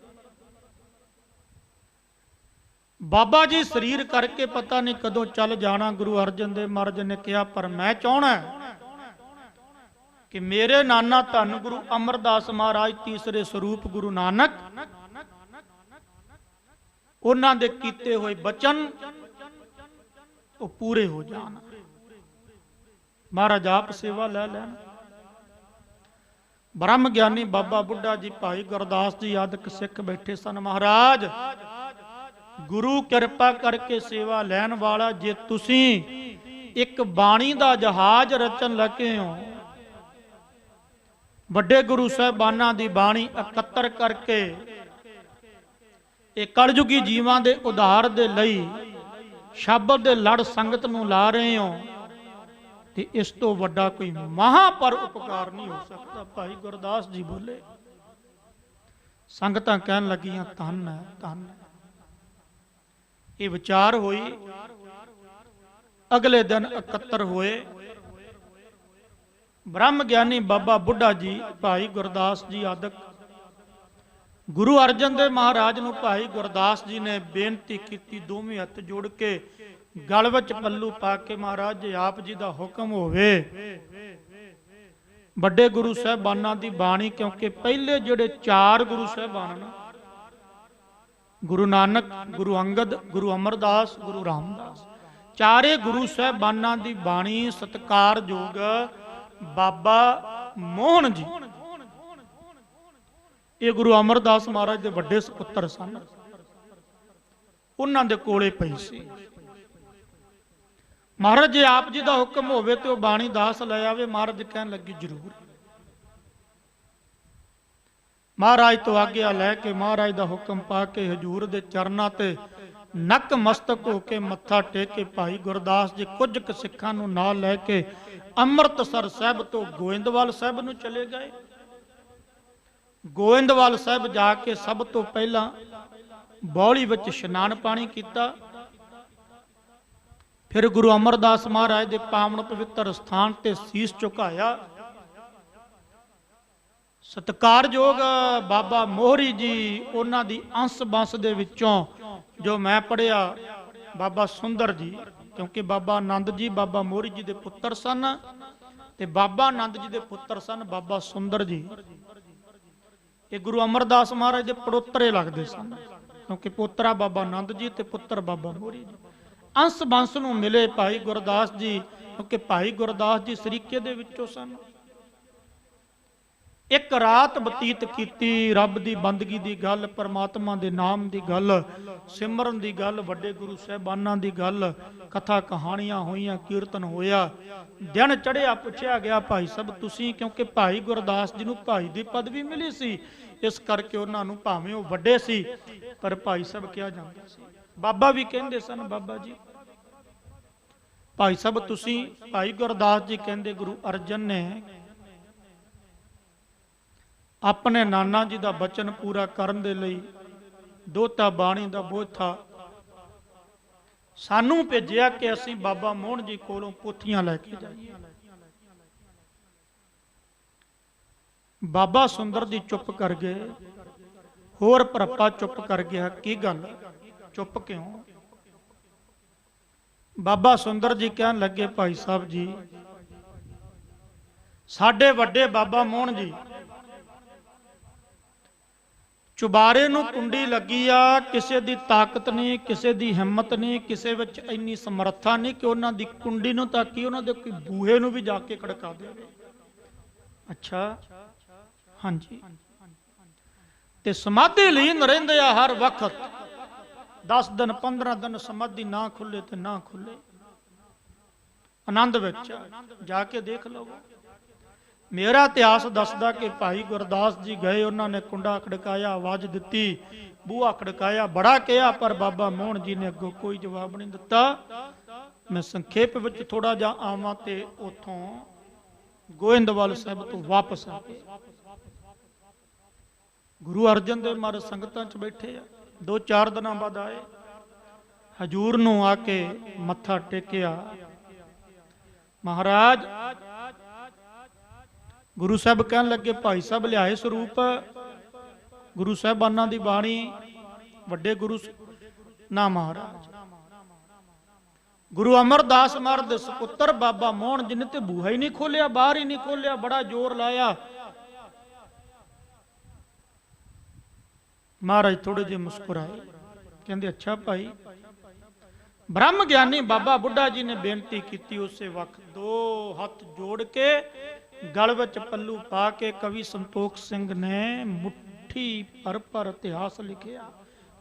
ਬਾਬਾ ਜੀ ਸਰੀਰ ਕਰਕੇ ਪਤਾ ਨਹੀਂ ਕਦੋਂ ਚੱਲ ਜਾਣਾ। ਗੁਰੂ ਅਰਜਨ ਦੇਵ ਮਹਾਰਾਜ ਨੇ ਕਿਹਾ, ਪਰ ਮੈਂ ਚਾਹਣਾ ਕਿ ਮੇਰੇ ਨਾਨਾ ਧੰਨ ਗੁਰੂ ਅਮਰਦਾਸ ਮਹਾਰਾਜ, ਤੀਸਰੇ ਸਰੂਪ ਗੁਰੂ ਨਾਨਕ, ਉਹਨਾਂ ਦੇ ਕੀਤੇ ਹੋਏ ਬਚਨ ਉਹ ਪੂਰੇ ਹੋ ਜਾਣ। ਮਹਾਰਾਜ ਆਪ ਸੇਵਾ ਲੈ ਲੈਣ। ਬ੍ਰਹਮ ਗਿਆਨੀ ਬਾਬਾ ਬੁੱਢਾ ਜੀ, ਭਾਈ ਗੁਰਦਾਸ ਜੀ ਆਦਿਕ ਸਿੱਖ ਬੈਠੇ ਸਨ। ਮਹਾਰਾਜ, ਗੁਰੂ ਕਿਰਪਾ ਕਰਕੇ ਸੇਵਾ ਲੈਣ ਵਾਲਾ, ਜੇ ਤੁਸੀਂ ਇੱਕ ਬਾਣੀ ਦਾ ਜਹਾਜ਼ ਰਚਣ ਲੱਗੇ ਹੋ, ਵੱਡੇ ਗੁਰੂ ਸਾਹਿਬਾਨਾਂ ਦੀ ਬਾਣੀ ਇਕੱਤਰ ਕਰਕੇ ਇਹ ਕਲਯੁਗੀ ਜੀਵਾਂ ਦੇ ਉਧਾਰ ਦੇ ਲਈ ਸ਼ਬਦ ਦੇ ਲੜ ਸੰਗਤ ਨੂੰ ਲਾ ਰਹੇ ਹੋ, ਤੇ ਇਸ ਤੋਂ ਵੱਡਾ ਕੋਈ ਮਹਾਪਰ ਉਪਕਾਰ ਨਹੀਂ ਹੋ ਸਕਦਾ। ਭਾਈ ਗੁਰਦਾਸ ਜੀ ਬੋਲੇ। ਸੰਗਤਾਂ ਕਹਿਣ ਲੱਗੀਆਂ, ਧੰਨ ਹੈ, ਧੰਨ ਹੈ। ਇਹ ਵਿਚਾਰ ਹੋਈ। ਅਗਲੇ ਦਿਨ ਇਕੱਤਰ ਹੋਏ। ਬ੍ਰਹਮ ਗਿਆਨੀ ਬਾਬਾ ਬੁੱਢਾ ਜੀ, ਭਾਈ ਗੁਰਦਾਸ ਜੀ ਆਦਿਕ ਗੁਰੂ ਅਰਜਨ ਦੇਵ ਮਹਾਰਾਜ ਨੂੰ ਭਾਈ ਗੁਰਦਾਸ ਜੀ ਨੇ ਬੇਨਤੀ ਕੀਤੀ, ਦੋਵੇਂ ਹੱਥ ਜੋੜ ਕੇ ਗਲ ਵਿੱਚ ਪੱਲੂ ਪਾ ਕੇ, ਮਹਾਰਾਜ ਜੇ ਆਪ ਜੀ ਦਾ ਹੁਕਮ ਹੋਵੇ, ਵੱਡੇ ਗੁਰੂ ਸਾਹਿਬਾਨਾਂ ਦੀ ਬਾਣੀ, ਕਿਉਂਕਿ ਪਹਿਲੇ ਜਿਹੜੇ 4 ਗੁਰੂ ਸਾਹਿਬਾਨ, ਗੁਰੂ ਨਾਨਕ, ਗੁਰੂ ਅੰਗਦ, ਗੁਰੂ ਅਮਰਦਾਸ, ਗੁਰੂ ਰਾਮਦਾਸ, ਚਾਰੇ ਗੁਰੂ ਸਾਹਿਬਾਨਾਂ ਦੀ ਬਾਣੀ ਸਤਿਕਾਰਯੋਗ ਬਾਬਾ ਮੋਹਨ ਜੀ, ਇਹ ਗੁਰੂ ਅਮਰਦਾਸ ਮਹਾਰਾਜ ਦੇ ਵੱਡੇ ਸੁਪੁੱਤਰ ਸਨ, ਉਹਨਾਂ ਦੇ ਕੋਲੇ ਪਈ ਸੀ। ਮਹਾਰਾਜ ਜੇ ਆਪ ਜੀ ਦਾ ਹੁਕਮ ਹੋਵੇ ਤੇ ਉਹ ਬਾਣੀ ਦਾਸ ਲੈ ਆਵੇ। ਮਹਾਰਾਜ ਕਹਿਣ ਲੱਗੇ, ਜ਼ਰੂਰ। ਮਹਾਰਾਜ ਤੋਂ ਆਗਿਆ ਲੈ ਕੇ, ਮਹਾਰਾਜ ਦਾ ਹੁਕਮ ਪਾ ਕੇ ਹਜੂਰ ਦੇ ਚਰਨਾਂ ਤੇ ਨਕ ਮਸਤਕ ਹੋ ਕੇ ਮੱਥਾ ਟੇਕ ਕੇ ਭਾਈ ਗੁਰਦਾਸ ਜੀ ਕੁਝ ਕੁ ਸਿੱਖਾਂ ਨੂੰ ਨਾਲ ਲੈ ਕੇ ਅੰਮ੍ਰਿਤਸਰ ਸਾਹਿਬ ਤੋਂ ਗੋਇੰਦਵਾਲ ਸਾਹਿਬ ਨੂੰ ਚਲੇ ਗਏ। ਗੋਇੰਦਵਾਲ ਸਾਹਿਬ ਜਾ ਕੇ ਸਭ ਤੋਂ ਪਹਿਲਾਂ ਬੌਲੀ ਵਿੱਚ ਇਸ਼ਨਾਨ ਪਾਣੀ ਕੀਤਾ। ਫਿਰ ਗੁਰੂ ਅਮਰਦਾਸ ਮਹਾਰਾਜ ਦੇ ਪਾਵਨ ਪਵਿੱਤਰ ਸਥਾਨ ਤੇ ਸੀਸ ਝੁਕਾਇਆ। ਸਤਿਕਾਰਯੋਗ ਬਾਬਾ ਮੋਹਰੀ ਜੀ, ਉਹਨਾਂ ਦੀ ਅੰਸ ਬੰਸ ਦੇ ਵਿੱਚੋਂ ਜੋ ਮੈਂ ਪੜਿਆ, ਬਾਬਾ ਸੁੰਦਰ ਜੀ, ਕਿਉਂਕਿ ਬਾਬਾ ਆਨੰਦ ਜੀ ਬਾਬਾ ਮੋਹਰੀ ਜੀ ਦੇ ਪੁੱਤਰ ਸਨ, ਤੇ ਬਾਬਾ ਆਨੰਦ ਜੀ ਦੇ ਪੁੱਤਰ ਸਨ ਬਾਬਾ ਸੁੰਦਰ ਜੀ। ਇਹ ਗੁਰੂ ਅਮਰਦਾਸ ਮਹਾਰਾਜ ਦੇ ਪੜੋਤਰੇ ਲੱਗਦੇ ਸਨ, ਕਿਉਂਕਿ ਪੋਤਰਾ ਬਾਬਾ ਆਨੰਦ ਜੀ ਤੇ ਪੁੱਤਰ ਬਾਬਾ ਮੋਹਰੀ ਜੀ। ਅੰਸ ਬੰਸ ਨੂੰ ਮਿਲੇ ਭਾਈ ਗੁਰਦਾਸ ਜੀ, ਕਿਉਂਕਿ ਭਾਈ ਗੁਰਦਾਸ ਜੀ ਸਰੀਕੇ ਦੇ ਵਿੱਚੋਂ ਸਨ। ਇੱਕ ਰਾਤ ਬਤੀਤ ਕੀਤੀ, ਰੱਬ ਦੀ ਬੰਦਗੀ ਦੀ ਗੱਲ, ਪਰਮਾਤਮਾ ਦੇ ਨਾਮ ਦੀ ਗੱਲ, ਸਿਮਰਨ ਦੀ ਗੱਲ, ਵੱਡੇ ਗੁਰੂ ਸਾਹਿਬਾਨਾਂ ਦੀ ਗੱਲ, ਕਥਾ ਕਹਾਣੀਆਂ ਹੋਈਆਂ, ਕੀਰਤਨ ਹੋਇਆ। ਦਿਨ ਚੜਿਆ, ਪੁੱਛਿਆ ਗਿਆ, ਭਾਈ ਸਾਹਿਬ ਤੁਸੀਂ, ਕਿਉਂਕਿ ਭਾਈ ਗੁਰਦਾਸ ਜੀ ਨੂੰ ਭਾਈ ਦੀ ਪਦਵੀ ਮਿਲੀ ਸੀ, ਇਸ ਕਰਕੇ ਉਹਨਾਂ ਨੂੰ ਭਾਵੇਂ ਉਹ ਵੱਡੇ ਸੀ ਪਰ ਭਾਈ ਸਾਹਿਬ ਕਿਹਾ ਜਾਂਦਾ ਸੀ। ਬਾਬਾ ਵੀ ਕਹਿੰਦੇ ਸਨ, ਬਾਬਾ ਜੀ ਭਾਈ ਸਾਹਿਬ ਤੁਸੀਂ। ਭਾਈ ਗੁਰਦਾਸ ਜੀ ਕਹਿੰਦੇ, ਗੁਰੂ ਅਰਜਨ ਨੇ ਆਪਣੇ ਨਾਨਾ ਜੀ ਦਾ ਬਚਨ ਪੂਰਾ ਕਰਨ ਦੇ ਲਈ ਦੋਤਾ ਬਾਣੀ ਦਾ ਬੋਝਾ ਸਾਨੂੰ ਭੇਜਿਆ ਕਿ ਅਸੀਂ ਬਾਬਾ ਮੋਹਨ ਜੀ ਕੋਲੋਂ ਪੋਥੀਆਂ ਲੈ ਕੇ ਜਾਈਏ। ਬਾਬਾ ਸੁੰਦਰ ਜੀ ਚੁੱਪ ਕਰ ਗਏ। ਹੋਰ ਭਰਪਾ ਚੁੱਪ ਕਰ ਗਿਆ। ਕੀ ਗੱਲ, ਚੁੱਪ ਕਿਉਂ? ਬਾਬਾ ਸੁੰਦਰ ਜੀ ਕਹਿਣ ਲੱਗੇ, ਭਾਈ ਸਾਹਿਬ ਜੀ, ਸਾਡੇ ਵੱਡੇ ਬਾਬਾ ਮੋਹਨ ਜੀ ਚੁਬਾਰੇ ਨੂੰ ਕੁੰਡੀ ਲੱਗੀ ਆ, ਕਿਸੇ ਦੀ ਤਾਕਤ ਨਹੀਂ, ਕਿਸੇ ਦੀ ਹਿੰਮਤ ਨਹੀਂ, ਕਿਸੇ ਵਿੱਚ ਇੰਨੀ ਸਮਰੱਥਾ ਨਹੀਂ ਕਿ ਉਹਨਾਂ ਦੀ ਕੁੰਡੀ ਨੂੰ ਤਾਂ ਕੀ ਉਹਨਾਂ ਦੇ ਕੋਈ ਬੂਹੇ ਨੂੰ ਵੀ ਜਾ ਕੇ ਖੜਕਾ ਦੇਵੇ। ਅੱਛਾ, ਹਾਂਜੀ। ਤੇ ਸਮਾਧੀ ਲੀਨ ਰਹਿੰਦੇ ਆ ਹਰ ਵਕਤ, 10 ਦਿਨ 15 ਦਿਨ ਸਮਾਧੀ ਨਾ ਖੁੱਲੇ ਤੇ ਨਾ ਖੁੱਲੇ, ਆਨੰਦ ਵਿੱਚ ਜਾ ਕੇ ਦੇਖ ਲਓ। ਮੇਰਾ ਇਤਿਹਾਸ ਦੱਸਦਾ ਕਿ ਭਾਈ ਗੁਰਦਾਸ ਜੀ ਗਏ, ਉਹਨਾਂ ਨੇ ਕੁੰਡਾ ਖੜਕਾਇਆ, ਆਵਾਜ਼ ਦਿੱਤੀ, ਬੂਹਾ ਖੜਕਾਇਆ, ਬੜਾ ਕਿਹਾ, ਪਰ ਬਾਬਾ ਮੋਹਨ ਜੀ ਨੇ ਅੱਗੋਂ ਕੋਈ ਜਵਾਬ ਨਹੀਂ ਦਿੱਤਾ। ਮੈਂ ਸੰਖੇਪ ਵਿੱਚ ਥੋੜਾ ਜਿਹਾ ਆਵਾਂ ਤੇ ਉਥੋਂ ਗੋਇੰਦਵਾਲ ਸਾਹਿਬ ਤੋਂ ਵਾਪਸ ਆ ਗਏ। ਗੁਰੂ ਅਰਜਨ ਦੇਵ ਮਹਾਰਾਜ ਸੰਗਤਾਂ 'ਚ ਬੈਠੇ ਆ, 2-4 ਦਿਨਾਂ ਬਾਅਦ ਆਏ, ਹਜੂਰ ਨੂੰ ਆ ਕੇ ਮੱਥਾ ਟੇਕਿਆ। ਮਹਾਰਾਜ ਗੁਰੂ ਸਾਹਿਬ ਕਹਿਣ ਲੱਗੇ, ਭਾਈ ਸਾਹਿਬ ਲਿਆਏ ਸਰੂਪ। ਗੁਰੂ ਸਾਹਿਬਾਨਾਂ ਦੀ ਬਾਣੀ, ਵੱਡੇ ਗੁਰੂ ਨਾ ਮਹਾਰਾਜ ਗੁਰੂ ਅਮਰਦਾਸ ਮਹਾਰਾਜ ਦੇ ਸੁਪੁੱਤਰ ਬਾਬਾ ਮੋਹਨ ਜੀ ਨੇ ਤੇ ਬੂਹਾ ਹੀ ਨਹੀਂ ਖੋਲਿਆ, ਬਾਹਰ ਹੀ ਨਹੀਂ ਖੋਲਿਆ, ਬੜਾ ਜ਼ੋਰ ਲਾਇਆ। ਮਹਾਰਾਜ ਥੋੜੇ ਜਿਹੇ ਮੁਸਕਰਾਏ, ਕਹਿੰਦੇ ਅੱਛਾ ਭਾਈ। ਬ੍ਰਹਮ ਗਿਆਨੀ ਬਾਬਾ ਬੁੱਢਾ ਜੀ ਨੇ ਬੇਨਤੀ ਕੀਤੀ। ਉਸੇ ਵਕਤ 2 ਹੱਥ ਜੋੜ ਕੇ ਗਲ ਵਿੱਚ ਪੱਲੂ ਪਾ ਕੇ ਕਵੀ ਸੰਤੋਖ ਸਿੰਘ ਨੇ ਮੁੱਠੀ ਭਰ ਇਤਿਹਾਸ ਲਿਖਿਆ।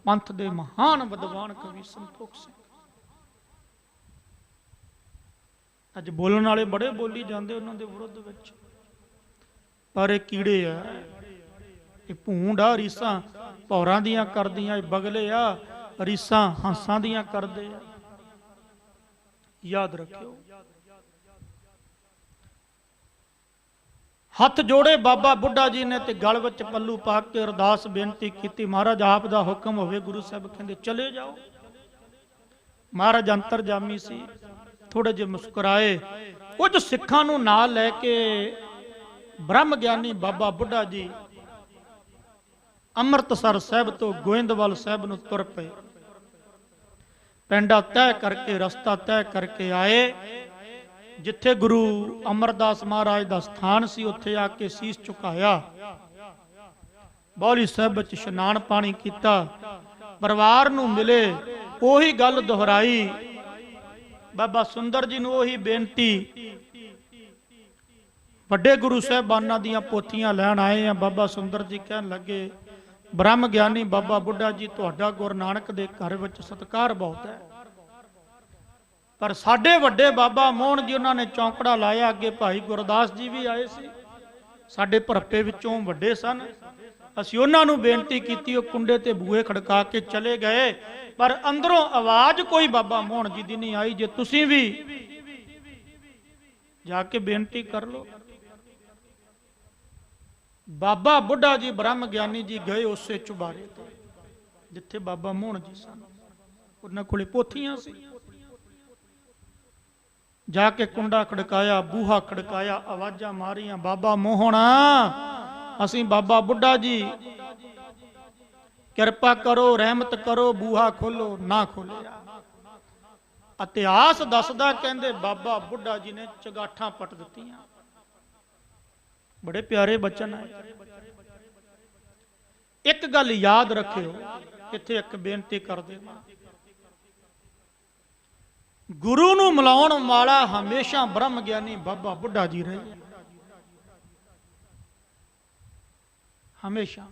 ਪੰਥ ਦੇ ਮਹਾਨ ਵਿਦਵਾਨ ਕਵੀ ਸੰਤੋਖ ਸਿੰਘ। ਅੱਜ ਬੋਲਣ ਵਾਲੇ ਬੜੇ ਬੋਲੀ ਜਾਂਦੇ ਉਹਨਾਂ ਦੇ ਵਿਰੁੱਧ ਵਿੱਚ, ਪਰ ਇਹ ਕੀੜੇ ਆ, ਇਹ ਭੂੰਡ ਆ, ਰੀਸਾਂ ਭੌਰਾਂ ਦੀਆਂ ਕਰਦੀਆਂ, ਇਹ ਬਗਲੇ ਆ, ਰੀਸਾਂ ਹੰਸਾਂ ਦੀਆਂ ਕਰਦੇ ਆ। ਯਾਦ ਰੱਖਿਓ। ਹੱਥ ਜੋੜੇ ਬਾਬਾ ਬੁੱਢਾ ਜੀ ਨੇ ਤੇ ਗਲ ਵਿੱਚ ਪੱਲੂ ਪਾ ਕੇ ਅਰਦਾਸ ਬੇਨਤੀ ਕੀਤੀ, ਮਹਾਰਾਜ ਆਪ ਦਾ ਹੁਕਮ ਹੋਵੇ। ਗੁਰੂ ਸਾਹਿਬ ਕਹਿੰਦੇ ਚਲੇ ਜਾਓ। ਮਹਾਰਾਜ ਅੰਤਰਜਾਮੀ ਸੀ, ਥੋੜੇ ਜਿਹੇ ਮੁਸਕਰਾਏ। ਕੁਝ ਸਿੱਖਾਂ ਨੂੰ ਨਾਲ ਲੈ ਕੇ ਬ੍ਰਹਮ ਗਿਆਨੀ ਬਾਬਾ ਬੁੱਢਾ ਜੀ ਅੰਮ੍ਰਿਤਸਰ ਸਾਹਿਬ ਤੋਂ ਗੋਇੰਦਵਾਲ ਸਾਹਿਬ ਨੂੰ ਤੁਰ ਪਏ। ਪਿੰਡਾ ਤੈਅ ਕਰਕੇ, ਰਸਤਾ ਤੈਅ ਕਰਕੇ ਆਏ। ਜਿੱਥੇ ਗੁਰੂ ਅਮਰਦਾਸ ਮਹਾਰਾਜ ਦਾ ਸਥਾਨ ਸੀ, ਉੱਥੇ ਆ ਕੇ ਸੀਸ ਝੁਕਾਇਆ। ਬੌਲੀ ਸਾਹਿਬ ਵਿੱਚ ਇਸ਼ਨਾਨ ਪਾਣੀ ਕੀਤਾ, ਪਰਿਵਾਰ ਨੂੰ ਮਿਲੇ, ਉਹੀ ਗੱਲ ਦੁਹਰਾਈ। ਬਾਬਾ ਸੁੰਦਰ ਜੀ ਨੂੰ ਉਹੀ ਬੇਨਤੀ। ਵੱਡੇ ਗੁਰੂ ਸਾਹਿਬਾਨਾਂ ਦੀਆਂ ਪੋਥੀਆਂ ਲੈਣ ਆਏ ਆ। ਬਾਬਾ ਸੁੰਦਰ ਜੀ ਕਹਿਣ ਲੱਗੇ, ਬ੍ਰਹਮ ਗਿਆਨੀ ਬਾਬਾ ਬੁੱਢਾ ਜੀ, ਤੁਹਾਡਾ ਗੁਰੂ ਨਾਨਕ ਦੇ ਘਰ ਵਿੱਚ ਸਤਿਕਾਰ ਬਹੁਤ ਹੈ, ਪਰ ਸਾਡੇ ਵੱਡੇ ਬਾਬਾ ਮੋਹਨ ਜੀ, ਉਹਨਾਂ ਨੇ ਚੌਂਕੜਾ ਲਾਇਆ। ਅੱਗੇ ਭਾਈ ਗੁਰਦਾਸ ਜੀ ਵੀ ਆਏ ਸੀ, ਸਾਡੇ ਭਰਪੇ ਵਿੱਚੋਂ ਵੱਡੇ ਸਨ। ਅਸੀਂ ਉਹਨਾਂ ਨੂੰ ਬੇਨਤੀ ਕੀਤੀ, ਉਹ ਕੁੰਡੇ ਤੇ ਬੂਹੇ ਖੜਕਾ ਕੇ ਚਲੇ ਗਏ, ਪਰ ਅੰਦਰੋਂ ਆਵਾਜ਼ ਕੋਈ ਬਾਬਾ ਮੋਹਨ ਜੀ ਦੀ ਨਹੀਂ ਆਈ। ਜੇ ਤੁਸੀਂ ਵੀ ਜਾ ਕੇ ਬੇਨਤੀ ਕਰ ਲਓ। ਬਾਬਾ ਬੁੱਢਾ ਜੀ ਬ੍ਰਹਮ ਗਿਆਨੀ ਜੀ ਗਏ ਉਸੇ ਚੁਬਾਰੇ ਤੇ ਜਿੱਥੇ ਬਾਬਾ ਮੋਹਨ ਜੀ ਸਨ। ਉਹਨਾਂ ਕੋਲੇ ਪੋਥੀਆਂ ਸੀ। ਜਾ ਕੇ ਕੁੰਡਾ ਖੜਕਾਇਆ, ਬੂਹਾ ਖੜਕਾਇਆ, ਆਵਾਜ਼ਾਂ ਮਾਰੀਆਂ, ਬਾਬਾ ਮੋਹਨ, ਅਸੀਂ ਬਾਬਾ ਬੁੱਢਾ ਜੀ, ਕਿਰਪਾ ਕਰੋ, ਰਹਿਮਤ ਕਰੋ, ਬੂਹਾ ਖੋਲੋ। ਨਾ ਖੋਲਿਆ। ਇਤਿਹਾਸ ਦੱਸਦਾ, ਕਹਿੰਦੇ ਬਾਬਾ ਬੁੱਢਾ ਜੀ ਨੇ ਚਗਾਠਾਂ ਪੱਟ ਦਿੱਤੀਆਂ। ਬੜੇ ਪਿਆਰੇ ਬਚਨ ਹੈ। ਇੱਕ ਗੱਲ ਯਾਦ ਰੱਖਿਓ, ਇੱਥੇ ਇੱਕ ਬੇਨਤੀ ਕਰ ਦੇਵਾਂ। ਗੁਰੂ ਨੂੰ ਮਿਲਾਉਣ ਵਾਲਾ ਹਮੇਸ਼ਾ ਬ੍ਰਹਮ ਗਿਆਨੀ ਬਾਬਾ ਬੁੱਢਾ ਜੀ ਰਹੇ। ਹਮੇਸ਼ਾ।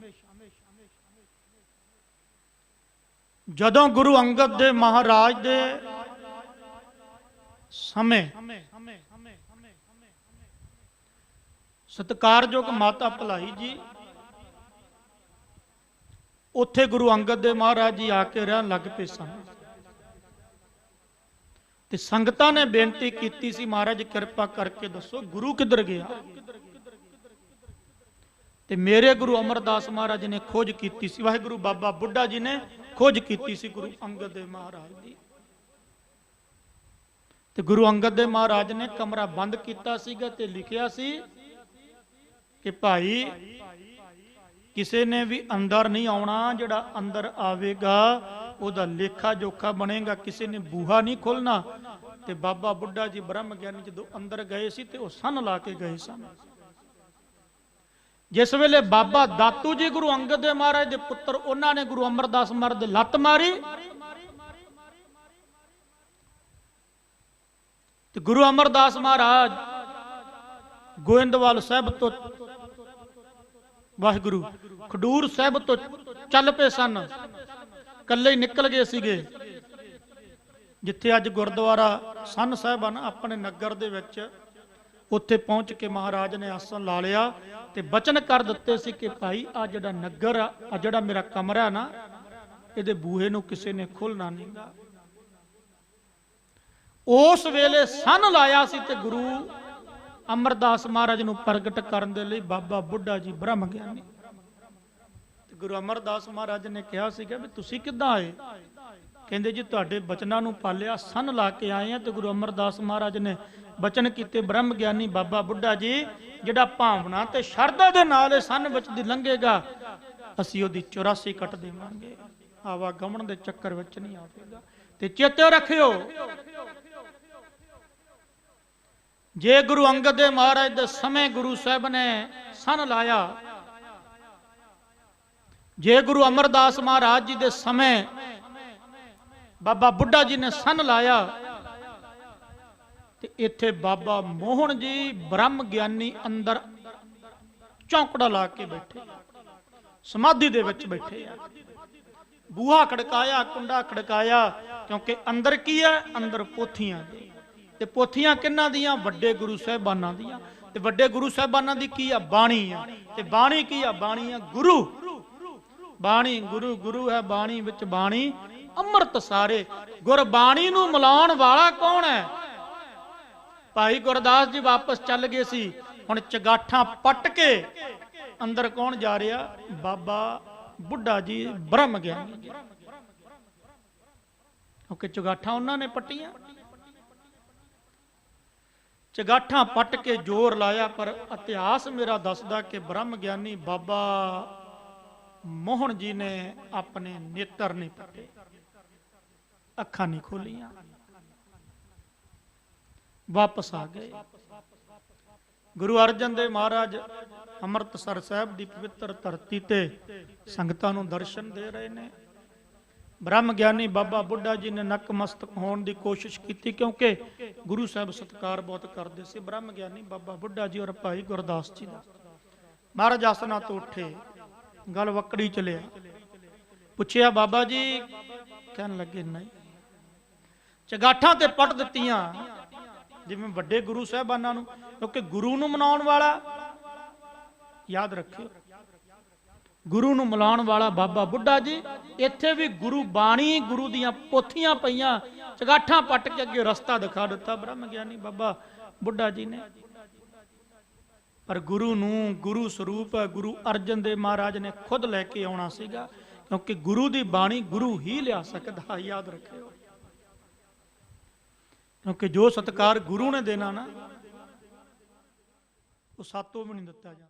ਜਦੋਂ ਗੁਰੂ ਅੰਗਦ ਦੇ ਮਹਾਰਾਜ ਦੇ ਸਮੇਂ ਸਤਿਕਾਰਯੋਗ ਮਾਤਾ ਭਲਾਈ ਜੀ, ਉੱਥੇ ਗੁਰੂ ਅੰਗਦ ਦੇ ਮਹਾਰਾਜ ਜੀ ਆ ਕੇ ਰਹਿਣ ਲੱਗ ਪਏ ਸਨ। ਤੇ ਸੰਗਤਾਂ ਨੇ ਬੇਨਤੀ ਕੀਤੀ ਸੀ, ਮਹਾਰਾਜ ਕਿਰਪਾ ਕਰਕੇ ਦੱਸੋ ਗੁਰੂ ਕਿੱਧਰ ਗਿਆ। ਤੇ ਮੇਰੇ ਗੁਰੂ ਅਮਰਦਾਸ ਮਹਾਰਾਜ ਨੇ ਖੋਜ ਕੀਤੀ ਸੀ, ਵਾਹਿਗੁਰੂ ਬਾਬਾ ਬੁੱਢਾ ਜੀ ਨੇ ਖੋਜ ਕੀਤੀ ਸੀ ਗੁਰੂ ਅੰਗਦ ਦੇ ਮਹਾਰਾਜ ਦੀ। ਤੇ ਗੁਰੂ ਅੰਗਦ ਦੇ ਮਹਾਰਾਜ ਨੇ ਕਮਰਾ ਬੰਦ ਕੀਤਾ ਸੀਗਾ ਤੇ ਲਿਖਿਆ ਸੀ कि भाई किसी ने भी अंदर नहीं आना, जिहड़ा अंदर आवेगा ਉਹਦਾ ਲੇਖਾ ਜੋਖਾ ਬਣੇਗਾ। ਕਿਸੇ ਨੇ ਬੂਹਾ ਨਹੀਂ ਖੋਲਣਾ। ਤੇ ਬਾਬਾ ਬੁੱਢਾ ਜੀ ਬ੍ਰਹਮ ਗਿਆਨੀ ਜਦੋਂ ਅੰਦਰ ਗਏ ਸੀ ਤੇ ਉਹ ਸੰਨ ਲਾ ਕੇ ਗਏ ਸਨ। ਜਿਸ ਵੇਲੇ ਬਾਬਾ ਦਾਤੂ ਜੀ ਗੁਰੂ ਅੰਗਦ ਦੇਵ ਮਹਾਰਾਜ ਦੇ ਪੁੱਤਰ, ਉਹਨਾਂ ਨੇ ਗੁਰੂ ਅਮਰਦਾਸ ਮਹਾਰਾਜ ਦੇ ਲੱਤ ਮਾਰੀ ਤੇ ਗੁਰੂ ਅਮਰਦਾਸ ਮਹਾਰਾਜ ਗੋਇੰਦਵਾਲ ਸਾਹਿਬ ਤੋਂ, ਵਾਹਿਗੁਰੂ, ਖਡੂਰ ਸਾਹਿਬ ਤੋਂ ਚੱਲ ਪਏ ਸਨ। ਕੱਲੇ ਹੀ ਨਿਕਲ ਗਏ ਸੀਗੇ। ਜਿੱਥੇ ਅੱਜ ਗੁਰਦੁਆਰਾ ਸੰਨ ਸਾਹਿਬ ਹਨ ਆਪਣੇ ਨਗਰ ਦੇ ਵਿੱਚ, ਉੱਥੇ ਪਹੁੰਚ ਕੇ ਮਹਾਰਾਜ ਨੇ ਆਸਣ ਲਾ ਲਿਆ ਤੇ ਬਚਨ ਕਰ ਦਿੱਤੇ ਸੀ ਕਿ ਭਾਈ ਆ ਜਿਹੜਾ ਨਗਰ ਆ, ਜਿਹੜਾ ਮੇਰਾ ਕਮਰਾ ਨਾ, ਇਹਦੇ ਬੂਹੇ ਨੂੰ ਕਿਸੇ ਨੇ ਖੋਲਣਾ ਨਹੀਂਗਾ। ਉਸ ਵੇਲੇ ਸੰਨ ਲਾਇਆ ਸੀ ਤੇ ਗੁਰੂ ਅਮਰਦਾਸ ਮਹਾਰਾਜ ਨੂੰ ਪ੍ਰਗਟ ਕਰਨ ਦੇ ਲਈ ਬਾਬਾ ਬੁੱਢਾ ਜੀ ਬ੍ਰਹਮ ਗਿਆਨੀ, ਗੁਰੂ ਅਮਰਦਾਸ ਮਹਾਰਾਜ ਨੇ ਕਿਹਾ ਸੀਗਾ ਵੀ ਤੁਸੀਂ ਕਿੱਦਾਂ ਆਏ? ਕਹਿੰਦੇ ਜੀ ਤੁਹਾਡੇ ਬਚਨਾਂ ਨੂੰ ਪਾਲਿਆ, ਸੰਨ ਲਾ ਕੇ ਆਏ ਆ। ਤੇ ਗੁਰੂ ਅਮਰਦਾਸ ਮਹਾਰਾਜ ਨੇ ਬਚਨ ਕੀਤੇ, ਬ੍ਰਹਮ ਗਿਆਨੀ ਬਾਬਾ ਬੁੱਢਾ ਜੀ ਜਿਹੜਾ ਭਾਵਨਾ ਤੇ ਸ਼ਰਧਾ ਦੇ ਨਾਲ ਇਹ ਸੰਨ ਵਿੱਚ ਦੀ ਲੰਘੇਗਾ, ਅਸੀਂ ਉਹਦੀ 84 ਕੱਟ ਦੇਵਾਂਗੇ, ਆਵਾਗਮਨ ਦੇ ਚੱਕਰ ਵਿੱਚ ਨਹੀਂ ਆਵੇਗਾ। ਤੇ ਚੇਤੇ ਰੱਖਿਓ, ਜੇ ਗੁਰੂ ਅੰਗਦ ਦੇਵ ਮਹਾਰਾਜ ਦੇ ਸਮੇਂ ਗੁਰੂ ਸਾਹਿਬ ਨੇ ਸੰਨ ਲਾਇਆ, ਜੇ ਗੁਰੂ ਅਮਰਦਾਸ ਮਹਾਰਾਜ ਜੀ ਦੇ ਸਮੇਂ ਬਾਬਾ ਬੁੱਢਾ ਜੀ ਨੇ ਸੰਨ ਲਾਇਆ, ਤੇ ਇੱਥੇ ਬਾਬਾ ਮੋਹਨ ਜੀ ਬ੍ਰਹਮ ਗਿਆਨੀ ਅੰਦਰ ਚੌਂਕੜਾ ਲਾ ਕੇ ਬੈਠੇ, ਸਮਾਧੀ ਦੇ ਵਿੱਚ ਬੈਠੇ ਆ। ਬੂਹਾ ਖੜਕਾਇਆ, ਕੁੰਡਾ ਖੜਕਾਇਆ, ਕਿਉਂਕਿ ਅੰਦਰ ਕੀ ਹੈ? ਅੰਦਰ ਪੋਥੀਆਂ। ਤੇ ਪੋਥੀਆਂ ਕਿਹਨਾਂ ਦੀਆਂ? ਵੱਡੇ ਗੁਰੂ ਸਾਹਿਬਾਨਾਂ ਦੀਆਂ। ਤੇ ਵੱਡੇ ਗੁਰੂ ਸਾਹਿਬਾਨਾਂ ਦੀ ਕੀ ਆ? ਬਾਣੀ ਆ। ਤੇ ਬਾਣੀ ਕੀ ਆ? ਬਾਣੀ ਆ ਗੁਰੂ। ਬਾਣੀ ਗੁਰੂ, ਗੁਰੂ ਹੈ ਬਾਣੀ ਵਿੱਚ ਬਾਣੀ ਅੰਮ੍ਰਿਤ ਸਾਰੇ। ਗੁਰਬਾਣੀ ਨੂੰ ਮਿਲਾਉਣ ਵਾਲਾ ਕੌਣ ਹੈ? ਭਾਈ ਗੁਰਦਾਸ ਜੀ ਵਾਪਸ ਚੱਲ ਗਏ ਸੀ, ਹੁਣ ਚਗਾਠਾਂ ਪੱਟ ਕੇ ਅੰਦਰ ਕੌਣ ਜਾ ਰਿਹਾ? ਬਾਬਾ ਬੁੱਢਾ ਜੀ ਬ੍ਰਹਮ ਗਿਆਨੀ। ਕਿਉਂਕਿ ਚਗਾਠਾਂ ਉਹਨਾਂ ਨੇ ਪੱਟੀਆਂ। ਚਗਾਠਾਂ ਪੱਟ ਕੇ ਜ਼ੋਰ ਲਾਇਆ, ਪਰ ਇਤਿਹਾਸ ਮੇਰਾ ਦੱਸਦਾ ਕਿ ਬ੍ਰਹਮ ਗਿਆਨੀ ਬਾਬਾ ਮੋਹਨ ਜੀ ਨੇ ਆਪਣੇ ਨੇਤਰ ਨਹੀਂ ਪੱਟੇ, ਅੱਖਾਂ ਨਹੀਂ ਖੋਲੀਆਂ, ਵਾਪਸ ਆ ਗਏ। ਗੁਰੂ ਅਰਜਨ ਦੇਵ ਮਹਾਰਾਜ ਅੰਮ੍ਰਿਤਸਰ ਸਾਹਿਬ ਦੀ ਪਵਿੱਤਰ ਧਰਤੀ ਤੇ ਸੰਗਤਾਂ ਨੂੰ ਦਰਸ਼ਨ ਦੇ ਰਹੇ ਨੇ। ਬ੍ਰਹਮ ਗਿਆਨੀ ਬਾਬਾ ਬੁੱਢਾ ਜੀ ਨੇ ਨਕਮਸਤਕ ਹੋਣ ਦੀ ਕੋਸ਼ਿਸ਼ ਕੀਤੀ, ਕਿਉਂਕਿ ਗੁਰੂ ਸਾਹਿਬ ਸਤਿਕਾਰ ਬਹੁਤ ਕਰਦੇ ਸੀ ਬ੍ਰਹਮ ਗਿਆਨੀ ਬਾਬਾ ਬੁੱਢਾ ਜੀ ਔਰ ਭਾਈ ਗੁਰਦਾਸ ਜੀ ਦਾ। ਮਹਾਰਾਜ ਆਸਣਾ ਤੋਂ ਉੱਠੇ, ਗੱਲ ਵਕੜੀ ਚਲਿਆ, ਪੁੱਛਿਆ ਬਾਬਾ ਜੀ, ਕਹਿਣ ਲੱਗੇ ਨਹੀਂ, ਚਗਾਠਾਂ ਤੇ ਪੱਟ ਦਿੱਤੀਆਂ ਜਿਵੇਂ ਵੱਡੇ ਗੁਰੂ ਸਾਹਿਬਾਨਾਂ ਨੂੰ, ਕਿਉਂਕਿ ਗੁਰੂ ਨੂੰ ਮਨਾਉਣ ਵਾਲਾ, ਯਾਦ ਰੱਖਿਓ, ਗੁਰੂ ਨੂੰ ਮਿਲਾਉਣ ਵਾਲਾ ਬਾਬਾ ਬੁੱਢਾ ਜੀ। ਇੱਥੇ ਵੀ ਗੁਰੂ ਬਾਣੀ, ਗੁਰੂ ਦੀਆਂ ਪੋਥੀਆਂ ਪਈਆਂ, ਚਗਾਠਾਂ ਪੱਟ ਕੇ ਅੱਗੇ ਰਸਤਾ ਦਿਖਾ ਦਿੱਤਾ ਬ੍ਰਹਮ ਗਿਆਨੀ ਬਾਬਾ ਬੁੱਢਾ ਜੀ ਨੇ। ਪਰ ਗੁਰੂ ਨੂੰ, ਗੁਰੂ ਸਰੂਪ ਗੁਰੂ ਅਰਜਨ ਦੇਵ ਮਹਾਰਾਜ ਨੇ ਖੁਦ ਲੈ ਕੇ ਆਉਣਾ ਸੀਗਾ, ਕਿਉਂਕਿ ਗੁਰੂ ਦੀ ਬਾਣੀ ਗੁਰੂ ਹੀ ਲਿਆ ਸਕਦਾ, ਯਾਦ ਰੱਖਿਓ। ਕਿਉਂਕਿ ਜੋ ਸਤਿਕਾਰ ਗੁਰੂ ਨੇ ਦੇਣਾ ਨਾ, ਉਹ ਸਾਤੋਂ ਵੀ ਨਹੀਂ ਦਿੱਤਾ ਜਾਂਦਾ।